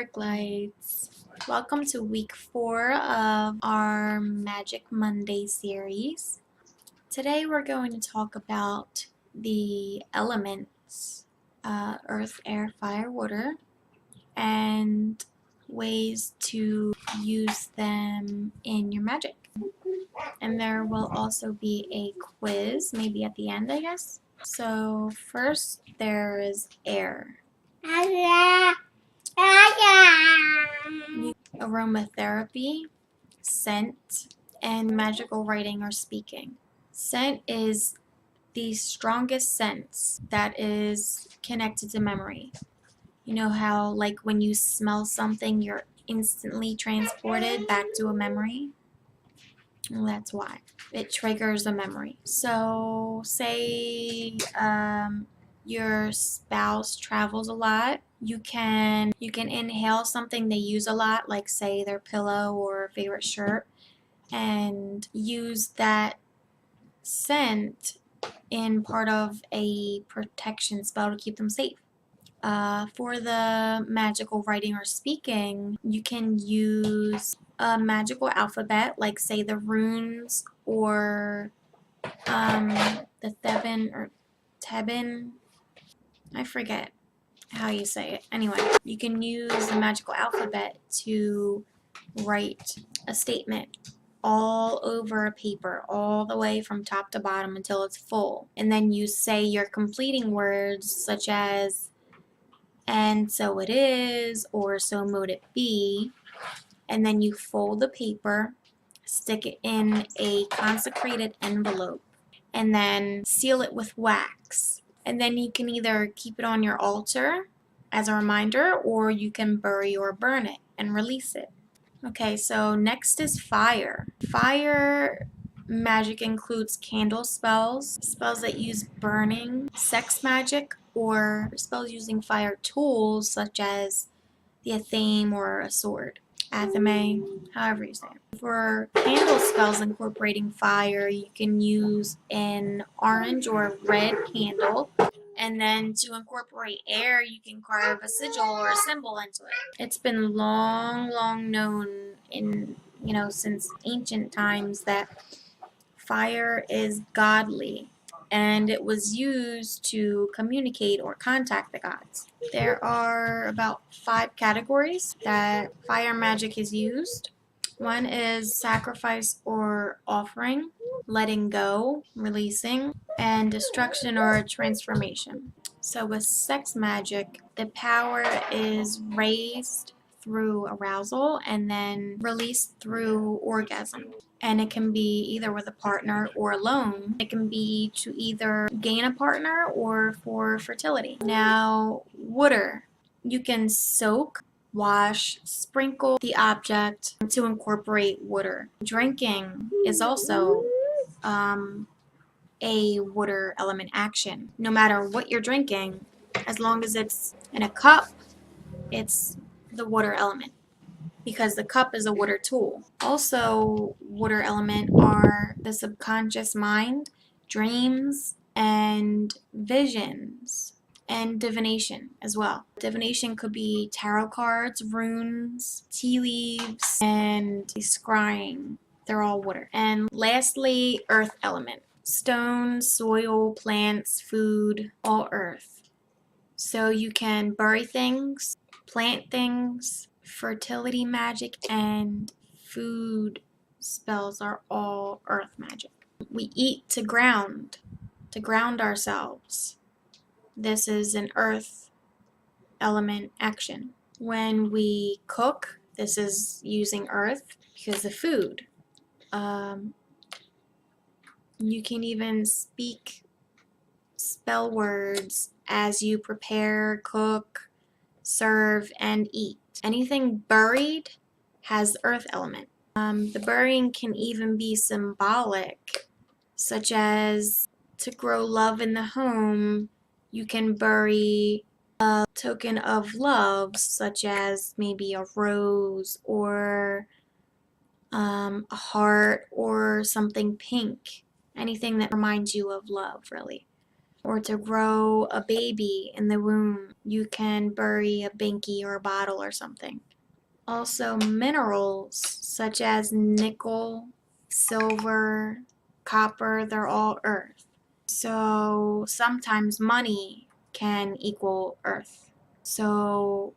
ORACLITES. Welcome to week 4 of our Magic Monday series. Today we're going to talk about the elements, earth, air, fire, water, and ways to use them in your magic. And there will also be a quiz, maybe at the end, I guess. So first there is air. Aromatherapy, scent, and magical writing or speaking. Scent is the strongest sense that is connected to memory. You know how, like, when you smell something, you're instantly transported back to a memory? Well, that's why. It triggers a memory. So, say your spouse travels a lot, you can inhale something they use a lot, like say their pillow or favorite shirt, and use that scent in part of a protection spell to keep them safe. For the magical writing or speaking, you can use a magical alphabet, like say the runes or the Theban or Tebin. I forget how you say it. Anyway, you can use the magical alphabet to write a statement all over a paper, all the way from top to bottom until it's full. And then you say your completing words such as, and so it is, or so mote it be. And then you fold the paper, stick it in a consecrated envelope, and then seal it with wax. And then you can either keep it on your altar as a reminder, or you can bury or burn it and release it. Okay, so next is fire. Fire magic includes candle spells, spells that use burning, sex magic, or spells using fire tools such as the athame or a sword. Athame, however you say it. For candle spells incorporating fire, you can use an orange or red candle. And then to incorporate air, you can carve a sigil or a symbol into it. It's been long known since ancient times that fire is godly, and it was used to communicate or contact the gods. There are about 5 categories that fire magic is used. One is sacrifice or offering, letting go, releasing, and destruction or transformation. So with sex magic, the power is raised through arousal and then released through orgasm. And it can be either with a partner or alone. It can be to either gain a partner or for fertility. Now, water. You can soak, wash, sprinkle the object to incorporate water. Drinking is also a water element action. No matter what you're drinking, as long as it's in a cup, it's the water element, because the cup is a water tool. Also, water element are the subconscious mind, dreams, and visions, and divination as well. Divination could be tarot cards, runes, tea leaves, and scrying. They're all water. And lastly, earth element. Stone, soil, plants, food, all earth. So you can bury things, plant things, fertility magic, and food spells are all earth magic. We eat to ground ourselves. This is an earth element action. When we cook, this is using earth because of food. You can even speak spell words as you prepare, cook, serve, and eat. Anything buried has earth element. The burying can even be symbolic, such as to grow love in the home, you can bury a token of love, such as maybe a rose or a heart or something pink. Anything that reminds you of love, really. or to grow a baby in the womb, you can bury a binky or a bottle or something. Also, minerals such as nickel, silver, copper, they're all earth. So sometimes money can equal earth. So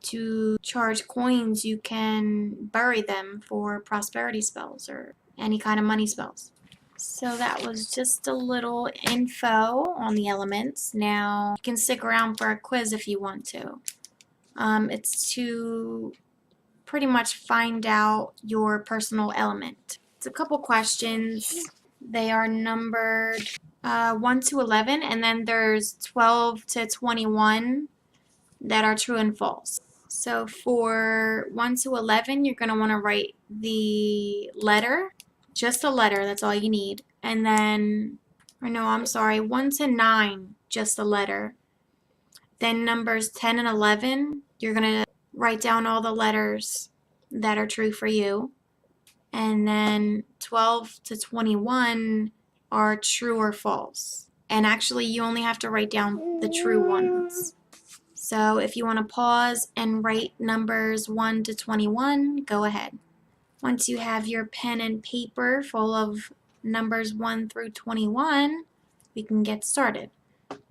to charge coins, you can bury them for prosperity spells or any kind of money spells. So that was just a little info on the elements. Now you can stick around for a quiz if you want to. It's to pretty much find out your personal element. It's a couple questions. They are numbered 1 to 11, and then there's 12 to 21 that are true and false. So for 1 to 11, you're going to want to write the letter, just a letter, that's all you need. And then, or no, I'm sorry, 1 to 9, just a letter. Then numbers 10 and 11, you're going to write down all the letters that are true for you. And then 12 to 21 are true or false. And actually, you only have to write down the true ones. So if you want to pause and write numbers 1 to 21, go ahead. Once you have your pen and paper full of numbers 1 through 21, we can get started.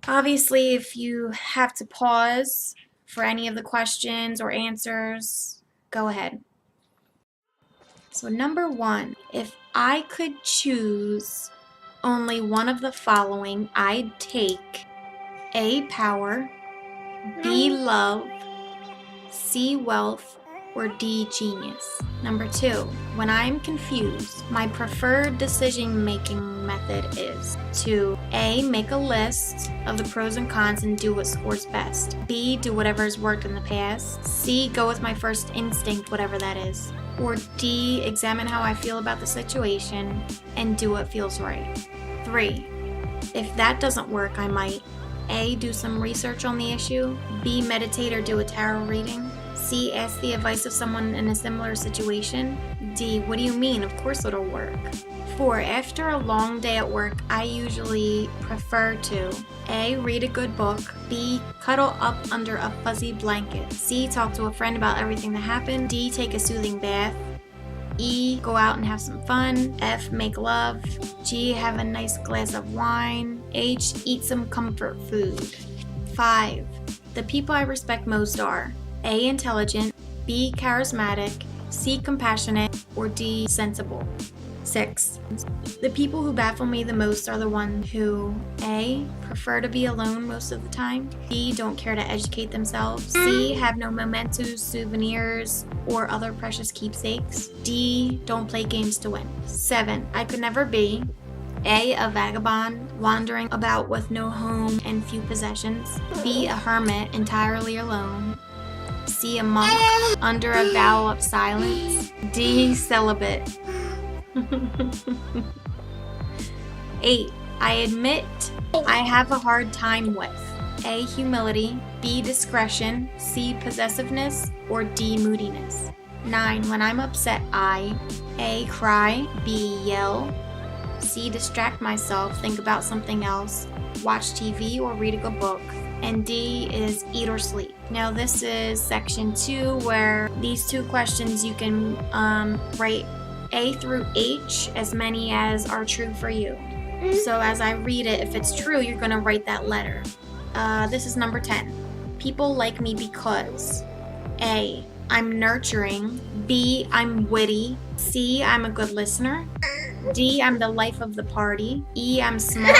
Obviously, if you have to pause for any of the questions or answers, go ahead. So number 1, if I could choose only one of the following, I'd take A, power, B, love, C, wealth, or D, genius. Number 2, when I'm confused, my preferred decision-making method is to A, make a list of the pros and cons and do what scores best. B, do whatever's worked in the past. C, go with my first instinct, whatever that is. Or D, examine how I feel about the situation and do what feels right. 3, if that doesn't work, I might A, do some research on the issue. B, meditate or do a tarot reading. C, ask the advice of someone in a similar situation. D, what do you mean? Of course it'll work. 4, after a long day at work, I usually prefer to A, read a good book. B, cuddle up under a fuzzy blanket. C, talk to a friend about everything that happened. D, take a soothing bath. E, go out and have some fun. F, make love. G, have a nice glass of wine. H, eat some comfort food. 5, the people I respect most are A, intelligent, B, charismatic, C, compassionate, or D, sensible. 6, the people who baffle me the most are the ones who A, prefer to be alone most of the time. B, don't care to educate themselves. C, have no mementos, souvenirs, or other precious keepsakes. D, don't play games to win. 7, I could never be A, a vagabond, wandering about with no home and few possessions. B, a hermit, entirely alone. C, a monk, under a vow of silence. D, celibate. 8, I admit I have a hard time with A, humility, B, discretion, C, possessiveness, or D, moodiness. 9, when I'm upset, I A, cry, B, yell, C, distract myself, think about something else, watch TV or read a good book, and D is eat or sleep. Now this is section 2 where these 2 questions you can write A through H, as many as are true for you. So as I read it, if it's true, you're going to write that letter. This is number 10. People like me because A, I'm nurturing, B, I'm witty, C, I'm a good listener, D, I'm the life of the party, E, I'm smart,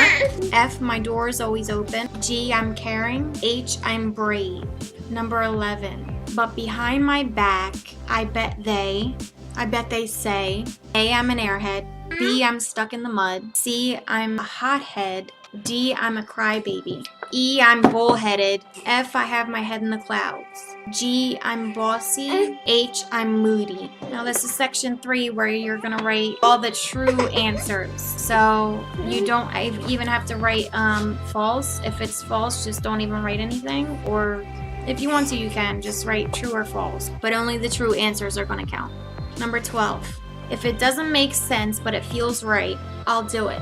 F, my door is always open, G, I'm caring, H, I'm brave. Number 11. But behind my back, I bet they say A, I'm an airhead, B, I'm stuck in the mud, C, I'm a hothead, D, I'm a crybaby, E, I'm bullheaded, F, I have my head in the clouds, G, I'm bossy, H, I'm moody. Now this is section 3 where you're gonna write all the true answers. So you don't even have to write false. If it's false, just don't even write anything. Or if you want to, you can just write true or false. But only the true answers are gonna count. Number 12. If it doesn't make sense but it feels right, I'll do it.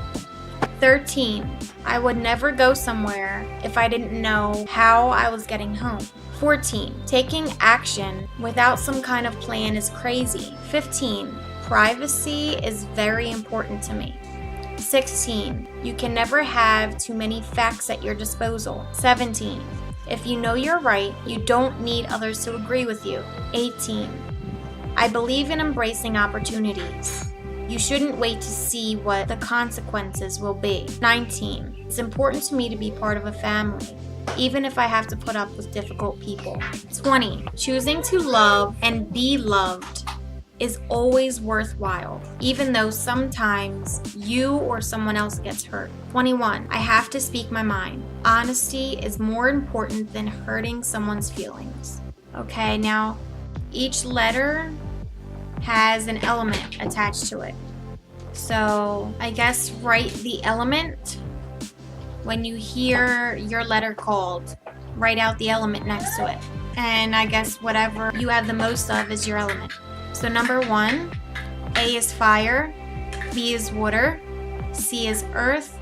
13. I would never go somewhere if I didn't know how I was getting home. 14. Taking action without some kind of plan is crazy. 15. Privacy is very important to me. 16. You can never have too many facts at your disposal. 17. If you know you're right, you don't need others to agree with you. 18. I believe in embracing opportunities. You shouldn't wait to see what the consequences will be. 19. It's important to me to be part of a family, even if I have to put up with difficult people. 20. Choosing to love and be loved is always worthwhile, even though sometimes you or someone else gets hurt. 21. I have to speak my mind. Honesty is more important than hurting someone's feelings. Okay, now each letter has an element attached to it. So I guess write the element when you hear your letter called. Write out the element next to it. And I guess whatever you have the most of is your element. So number 1, A is fire, B is water, C is earth,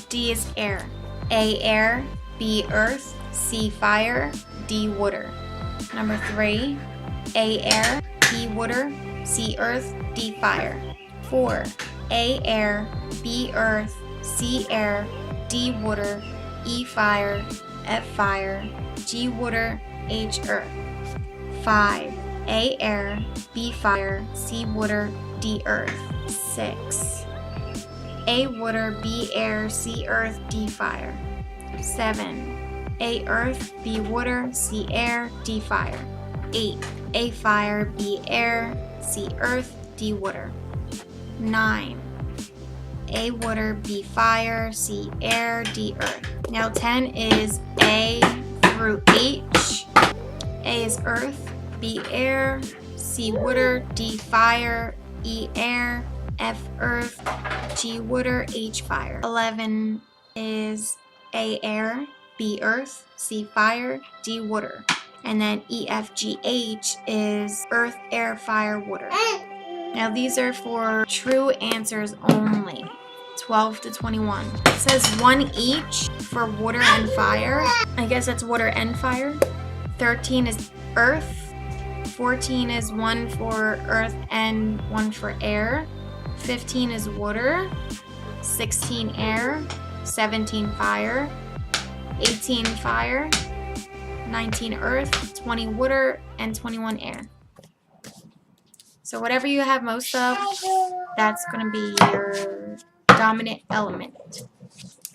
D is air. A air, B earth, C fire, D water. Number 3, A air, B water, C earth, D fire. 4. A air, B earth, C air, D water, E fire, F fire, G water, H earth. 5. A air, B fire, C water, D earth. 6. A water, B air, C earth, D fire. 7. A earth, B water, C air, D fire. 8. A fire, B air, C earth, D water. 9. A water, B fire, C air, D earth. Now 10 is A through H. A is earth, B air, C water, D fire, E air, F earth, G water, H fire. 11 is A air, B earth, C fire, D water. And then E, F, G, H is earth, air, fire, water. Now these are for true answers only. 12 to 21. It says 1 each for water and fire. I guess that's water and fire. 13 is earth. 14 is 1 for earth and 1 for air. 15 is water. 16 air. 17 fire. 18 fire. 19 earth. 20 water. And 21 air. So whatever you have most of, that's going to be your dominant element.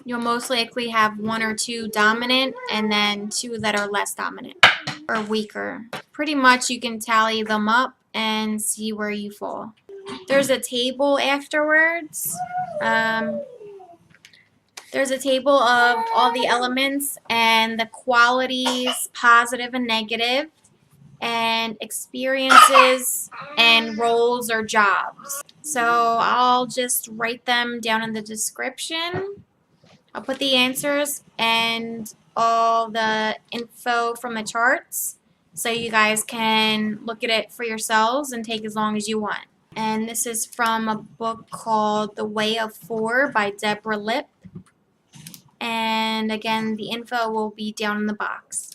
You'll most likely have 1 or 2 dominant and then 2 that are less dominant or weaker. Pretty much you can tally them up and see where you fall. There's a table afterwards. There's a table of all the elements and the qualities, positive and negative, and experiences and roles or jobs. So I'll just write them down in the description. I'll put the answers and all the info from the charts so you guys can look at it for yourselves and take as long as you want. And this is from a book called The Way of Four by Deborah Lipp. And again, the info will be down in the box.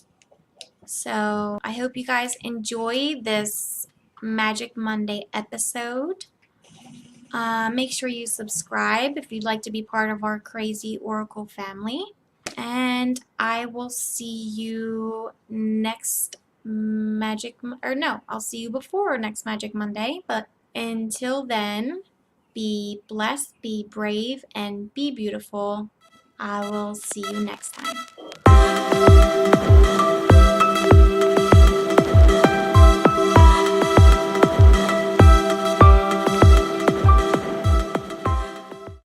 So I hope you guys enjoy this Magic Monday episode. Make sure you subscribe if you'd like to be part of our crazy Oracle family. And I will see you next I'll see you before next Magic Monday. But until then, be blessed, be brave, and be beautiful. I will see you next time.